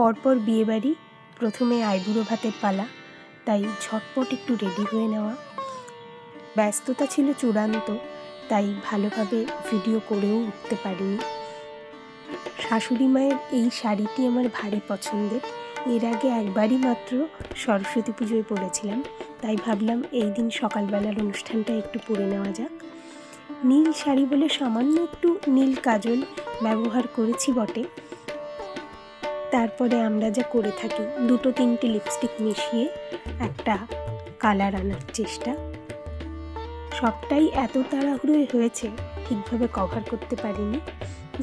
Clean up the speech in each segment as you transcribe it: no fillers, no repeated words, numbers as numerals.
পরপর বিয়েবাড়ি, প্রথমে আইবুড়ো ভাতের পালা, তাই ঝটপট একটু রেডি হয়ে নেওয়া। ব্যস্ততা ছিল চূড়ান্ত, তাই ভালোভাবে ভিডিও করেও উঠতে পারিনি। শাশুড়ি মায়ের এই শাড়িটি আমার ভারী পছন্দের। এর আগে একবারই মাত্র সরস্বতী পুজোয় পরেছিলাম, তাই ভাবলাম এই দিন সকালবেলার অনুষ্ঠানটা একটু পরে নেওয়া যাক। নীল শাড়ি বলে সামান্য একটু নীল কাজল ব্যবহার করেছি বটে। তারপরে আমরা যা করে থাকি, 2-3টে লিপস্টিক মিশিয়ে একটা কালার আনার চেষ্টা। সবটাই এত তাড়াহুড়োয় হয়েছে, ঠিকভাবে কভার করতে পারিনি।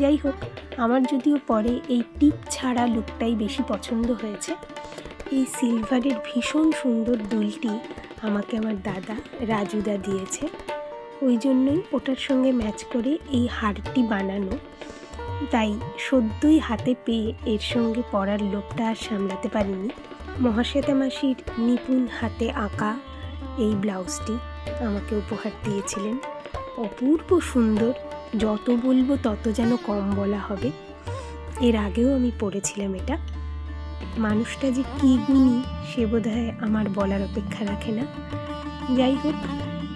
যাই হোক, আমার যদিও পরে এই টিপ ছাড়া লুকটাই বেশি পছন্দ হয়েছে। এই সিলভারের ভীষণ সুন্দর দুলটি আমাকে আমার দাদা রাজুদা দিয়েছে, ওই জন্যই ওটার সঙ্গে ম্যাচ করে এই হারটি বানানো। তাই সদ্যই হাতে পেয়ে এর সঙ্গে পরার লোকটা আর সামলাতে পারিনি। মহাশ্বেতা মাসির নিপুণ হাতে আঁকা এই ব্লাউজটি আমাকে উপহার দিয়েছিলেন। অপূর্ব সুন্দর, যত বলবো তত যেন কম বলা হবে। এর আগেও আমি পরেছিলাম এটা। মানুষটা যে কী গুণী সে বোধহয় আমার বলার অপেক্ষা রাখে না। যাই হোক,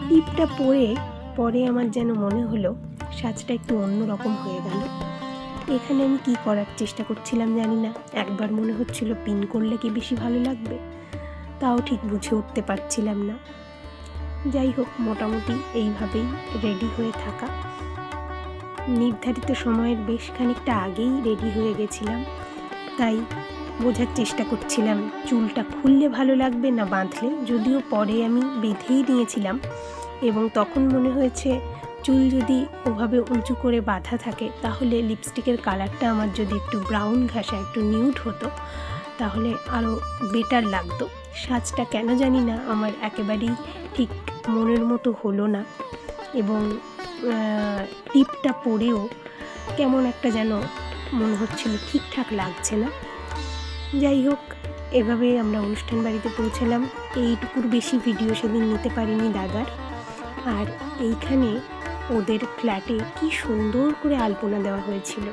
টিপটা পরে আমার যেন মনে হলো সাজটা একটু অন্যরকম হয়ে গেল। এখানে আমি কি করার চেষ্টা করছিলাম জানি না। একবার মনে হচ্ছিল পিন করলে কি বেশি ভালো লাগবে, তাও ঠিক বুঝে উঠতে পারছিলাম না। যাই হোক, মোটামুটি এইভাবেই রেডি হয়ে থাকা। নির্ধারিত সময়ের বেশ খানিকটা আগেই রেডি হয়ে গেছিলাম, তাই বোঝার চেষ্টা করছিলাম চুলটা খুললে ভালো লাগবে না বাঁধলে। যদিও পরে আমি বেঁধেই নিয়েছিলাম এবং তখন মনে হয়েছে চুল যদি ওভাবে উঁচু করে বাঁধা থাকে তাহলে লিপস্টিকের কালারটা আমার যদি একটু ব্রাউন ঘাসা, একটু নিউড হতো তাহলে আরও বেটার লাগতো। সাজটা কেন জানি না আমার একেবারেই ঠিক মনের মতো হলো না, এবং টিপটা পরেও কেমন একটা যেন মনে হচ্ছিল ঠিকঠাক লাগছে না। যাই হোক, এভাবেই আমরা অনুষ্ঠান বাড়িতে পৌঁছালাম। এইটুকুর বেশি ভিডিও সেদিন নিতে পারিনি দাদার। আর এইখানে ওদের ফ্ল্যাটে কি সুন্দর করে আলপনা দেওয়া হয়েছিল।